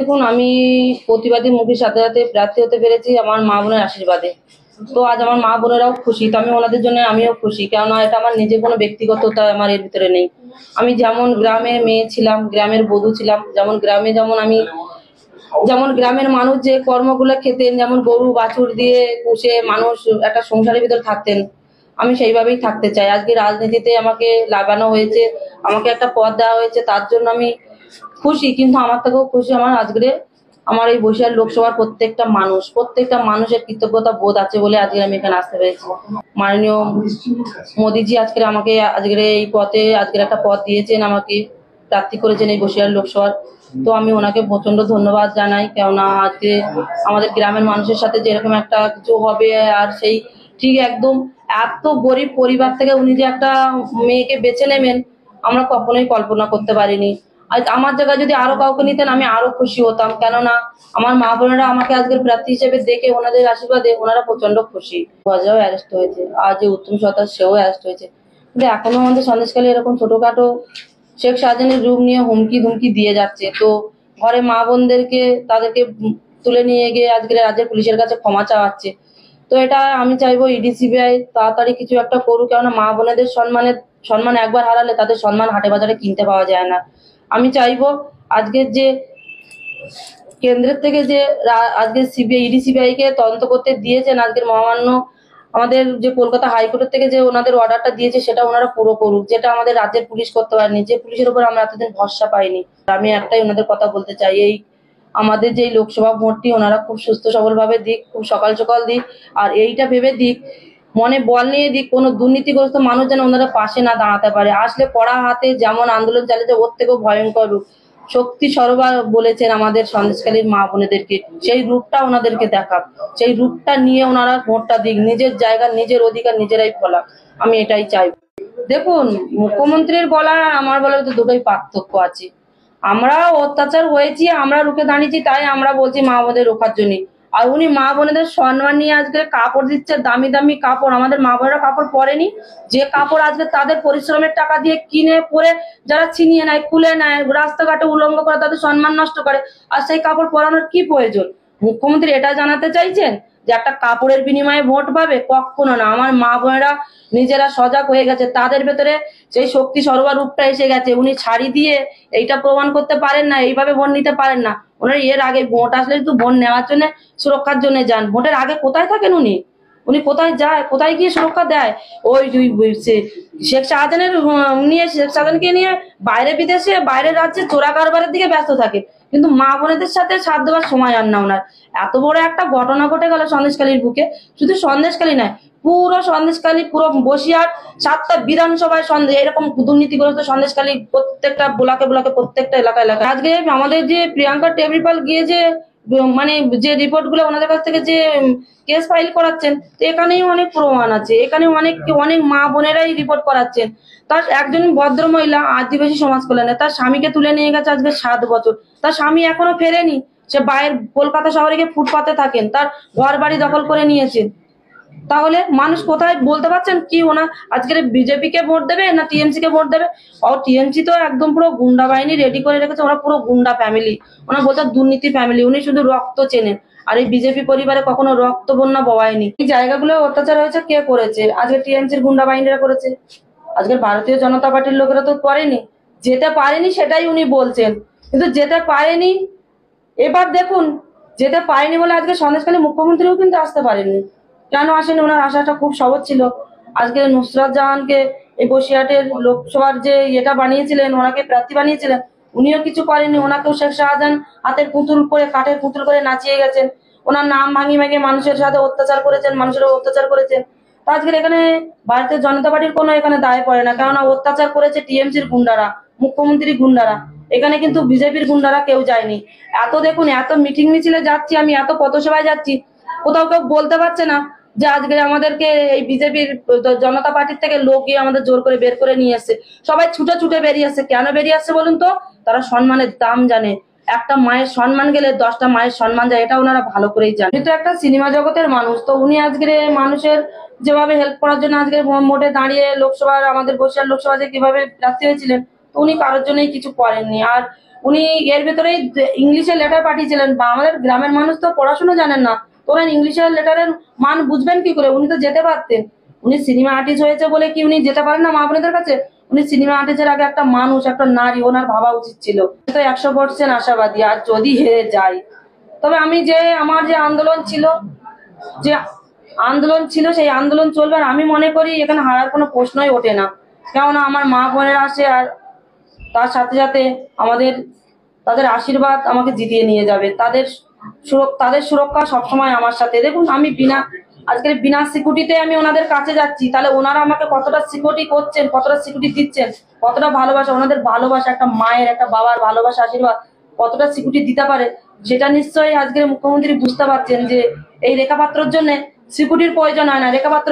দেখুন, আমি প্রতিবাদী মুখের সাথে সাথে প্রার্থী হতে পেরেছি আমার মা বোনের আশীর্বাদে। তো আজ আমার মা বোনেরাও খুশি, তো আমি ওনাদের জন্য আমিও খুশি, কেননা এটা আমার নিজের কোনো ব্যক্তিগততা আমার এর ভিতরে নেই। আমি যেমন গ্রামের মেয়ে ছিলাম, গ্রামের বধূ ছিলাম, যেমন গ্রামে যেমন গ্রামের মানুষ যে কর্মগুলো খেতেন, যেমন গরু বাছুর দিয়ে পুষে মানুষ একটা সংসারের ভিতর থাকতেন, আমি সেইভাবেই থাকতে চাই। আজকে রাজনীতিতে আমাকে লাগানো হয়েছে, আমাকে একটা পদ দেওয়া হয়েছে, তার জন্য আমি খুশি। কিন্তু আমার থেকেও খুশি আমার এই বসিরহাট লোকসভার প্রত্যেকটা মানুষের কৃতজ্ঞতা বোধ আছে বলে আজকে আমি এখানে আসতে পেরেছি। মাননীয় মোদীজি আমাকে আজকের এই পথে একটা পদ দিয়েছেন, আমাকে প্রার্থী করেছেন এই বসিরহাট লোকসভার। তো আমি ওনাকে প্রচন্ড ধন্যবাদ জানাই, কেননা আজকে আমাদের গ্রামের মানুষের সাথে যে এরকম একটা কিছু হবে, আর সেই ঠিক একদম এত গরিব পরিবার থেকে উনি যে একটা মেয়েকে বেছে নেবেন, আমরা কখনোই কল্পনা করতে পারিনি। আজ আমার জায়গায় যদি আরো কাউকে নিতেন আমি আরো খুশি হতাম, কেননা আমার মা বোনেরা আমাকে আজকের প্রার্থী হিসেবে দেখে ওনাদের আশীর্বাদে ওনারা প্রচন্ড খুশি। রাজাও অ্যারেস্ট হয়েছে, আর যে উত্তম সরকার সেও অ্যারেস্ট হয়েছে, কিন্তু এখনো আমাদের সন্দেশখালী এরকম ছোটখাটো শেখ শাহজাহানের রূপ নিয়ে হুমকি ধুমকি দিয়ে যাচ্ছে। তো ঘরে মা বোনদেরকে তাদেরকে তুলে নিয়ে গিয়ে আজকে রাজ্যের পুলিশের কাছে ক্ষমা চাওয়াচ্ছে। তো এটা আমি চাইবো ইডি সিবিআই তাড়াতাড়ি কিছু একটা করুক, কেননা মা বোনেদের সম্মান একবার হারালে তাদের সম্মান হাটে বাজারে কিনতে পাওয়া যায় না। আমি চাইবো আজকের যে কেন্দ্রের থেকে যে আজকে ইডি সিবিআই কে তদন্ত করতে দিয়েছেন, আজকের মহামান্য আমাদের যে কলকাতা হাইকোর্টের থেকে যে ওনাদের অর্ডারটা দিয়েছে সেটা ওনারা পুরো করুক, যেটা আমাদের রাজ্যের পুলিশ করতে পারেনি, যে পুলিশের উপর আমরা এতদিন ভরসা পাইনি। আমি একটাই ওনাদের কথা বলতে চাই, এই আমাদের যে লোকসভা ভোটটি ওনারা খুব সুস্থ সবল ভাবে দিক, খুব সকাল সকাল দিক, আর এইটা ভেবে দিক, মনে বল নিয়ে দিক, কোনো দুর্নীতিগ্রস্ত মানুষ যেন ওনারা পাশে না দাঁড়াতে পারে। আসলে পড়া হাতে যেমন আন্দোলন চালিয়েছে ওর থেকেও ভয়ঙ্কর রূপ শক্তি সরোবর বলেছেন আমাদের সন্দেশখালীর মা বোনেদেরকে, সেই রূপটা ওনাদেরকে দেখাক, সেই রূপটা নিয়ে ওনারা ভোটটা দিক, নিজের জায়গা নিজের অধিকার নিজেরাই ফলাক, আমি এটাই চাই। দেখুন, মুখ্যমন্ত্রীর বলার আর আমার বলার তো দুটোই পার্থক্য আছে। আমরা অত্যাচার হয়েছি, আমরা রুখে দাঁড়িয়েছি, তাই আমরা বলছি মা বোনদের রোখার জন্য। আর উনি মা বোনেদের সম্মান নিয়ে আজকে কাপড় দিচ্ছে, দামি দামি কাপড়। আমাদের মা বোনেরা কাপড় পরেনি, যে কাপড় আজকে তাদের পরিশ্রমের টাকা দিয়ে কিনে পরে যারা ছিনিয়ে নেয়, খুলে নেয়, রাস্তাঘাটে উলঙ্গ করে তাদের সম্মান নষ্ট করে, আর সেই কাপড় পরানোর কি প্রয়োজন? মুখ্যমন্ত্রী এটা জানাতে চাইছেন যে একটা কাপড়ের বিনিময়ে ভোট পাবে? কখনো না। আমার মা বোনেরা নিজেরা সজাগ হয়ে গেছে, তাদের ভেতরে সেই শক্তি সরোবর রূপটা এসে গেছে। উনি ছাড়ি দিয়ে এইটা প্রমাণ করতে পারেন না, এইভাবে ভোট নিতে পারেন না। ওনার এর আগে ভোট আসলে তো ভোট নেওয়ার জন্য সুরক্ষার জন্য যান, ভোটের আগে কোথায় থাকেন উনি? উনি কোথায় যায়, কোথায় গিয়ে সুরক্ষা দেয়? ওই শেখ শাহজাহানের নিয়ে শেখ শাহজাহানকে নিয়ে বাইরে বিদেশে বাইরের রাজ্যে চোরা কারবারের দিকে ব্যস্ত থাকে, কিন্তু মা বোনেদের সাথে সাথ দেওয়ার সময় আর না ওনার। এত বড় একটা ঘটনা ঘটে গেল সন্দেশখালীর বুকে, শুধু সন্দেশখালী নয়, পুরো সন্দেশখালী, পুরো বসিরহাট, 7টা বিধানসভায় এরকম দুর্নীতিগ্রস্ত সন্দেশখালী প্রত্যেকটা ব্লকে ব্লকে প্রত্যেকটা এলাকায় এলাকায়। আজকে আমাদের যে প্রিয়াঙ্কা টেবিপাল গিয়ে যে মানে যে রিপোর্ট গুলো ওনাদের কাছ থেকে যে কেস ফাইল করাচ্ছেন, তো এখানেই অনেক প্রমাণ আছে, এখানে অনেক অনেক মা বোনেরাই রিপোর্ট করাচ্ছেন। তার একজন ভদ্র মহিলা আদিবাসী সমাজ কল্যাণে তার স্বামীকে তুলে নিয়ে গেছে আজকে 7 বছর, তার স্বামী এখনো ফেরেনি, সে বাইরের কলকাতা শহরে গিয়ে ফুটপাতে থাকেন, তার ঘর বাড়ি দখল করে নিয়েছেন। তাহলে মানুষ কোথায় বলতে পারছেন কি ওনা আজকের বিজেপি কে ভোট দেবে না টিএমসি কে ভোট দেবে? আর টিএমসি তো একদম পুরো গুন্ডা বাহিনী রেডি করে রেখেছে, ওরা পুরো গুন্ডা ফ্যামিলি, ওনা বলতে দুর্নীতি ফ্যামিলি, উনি শুধু রক্ত চেনেন। আর এই বিজেপি পরিবারে কখনো রক্ত বন্যা বওয়ায়নি। এই জায়গাগুলো অত্যাচার হয়েছে কে করেছে? আজকে টিএমসির গুন্ডা বাহিনীরা করেছে, আজকের ভারতীয় জনতা পার্টির লোকেরা তো করেনি। যেতে পারেনি সেটাই উনি বলছেন, কিন্তু যেতে পারেনি। এবার দেখুন, যেতে পারেনি বলে আজকে সন্দেশখালী মুখ্যমন্ত্রীও কিন্তু আসতে পারেননি। কেন আসেনি? ওনার আশাটা খুব সহজ ছিল। আজকে নুসরাত জাহানকে এই বসিরহাটের লোকসভার যে এটা বানিয়েছিলেন, ওনাকে প্রার্থী বানিয়েছিলেন, উনিও কিছু করেননি। ওনাকেও শেখ শাহজাহান হাতের পুতুল করে, কাঠের পুতুল করে নাচিয়ে গেছেন। ওনার নাম ভাঙি ভাঙিয়ে মানুষের সাথে অত্যাচার করেছেন, মানুষেরও অত্যাচার করেছেন। তো আজকের এখানে ভারতীয় জনতা পার্টির কোনো এখানে দায় পড়ে না, কেননা অত্যাচার করেছে টিএমসির গুন্ডারা, মুখ্যমন্ত্রী গুন্ডারা। এখানে কিন্তু বিজেপির গুন্ডারা কেউ যায়নি। এত দেখুন, এত মিটিং মিছিলে যাচ্ছি আমি, এত পথসভায় যাচ্ছি, কোথাও কেউ বলতে পারছে না যে আজকে আমাদেরকে এই বিজেপির জনতা পার্টির থেকে লোক গিয়ে আমাদের জোর করে বের করে নিয়ে এসছে। সবাই ছুটে ছুটে বেরিয়ে আসছে। কেন বেরিয়ে আসছে বলুন তো? তারা সম্মানের দাম জানে। একটা মায়ের সম্মান গেলে 10টা মায়ের সম্মান যায়, এটা ওনারা ভালো করেই জানে। কিন্তু একটা সিনেমা জগতের মানুষ, তো উনি আজকে মানুষের যেভাবে হেল্প করার জন্য আজকে মোটে দাঁড়িয়ে লোকসভার আমাদের বসিরহাট লোকসভা যে কিভাবে প্রার্থী হয়েছিলেন, তো উনি কারোর জন্যই কিছু করেননি। আর উনি এর ভেতরেই ইংলিশে লেটার পাঠিয়েছিলেন। বা আমাদের গ্রামের মানুষ তো পড়াশোনা জানেন না, তোরা ইংলিশের লেটারের মান বুঝবেন কি করে? উনি তো যেতে পারতেন। উনি সিনেমা আর্টিস্ট হয়েছে বলে কি উনি যেতে পারেন না মা বোনেদের কাছে? উনি সিনেমা আর্টিস্টের আগে একটা মানুষ, একটা নারী, ওনার ভাবা উচিত ছিল। তো 100% আশাবাদী। আর যদি হেরে যাই, তবে আমি যে আমার যে আন্দোলন ছিল, যে আন্দোলন ছিল সেই আন্দোলন চলবে। আর আমি মনে করি এখানে হারার কোনো প্রশ্নই ওঠে না, কেননা আমার মা বোনেরা আসে, আর তার সাথে সাথে আমাদের তাদের আশীর্বাদ আমাকে জিতিয়ে নিয়ে যাবে। তাদের সুরক্ষা সবসময় আমার সাথে। দেখুন আমি আজকের বিনা সিকিউরিটিতে আমি ওনাদের কাছে যাচ্ছি, তাহলে ওনারা আমাকে কতটা সিকিউরিটি করছেন, কতটা সিকিউরিটি দিচ্ছেন, কতটা ভালোবাসা, ওনাদের ভালোবাসা, একটা মায়ের একটা বাবার ভালোবাসা আশীর্বাদ কতটা সিকিউরিটি দিতে পারে, সেটা নিশ্চয়ই আজকের মুখ্যমন্ত্রী বুঝতে পারছেন যে এই রেখা পাত্রর জন্য সিকিউরিটির প্রয়োজন হয় না। রেখা পাত্র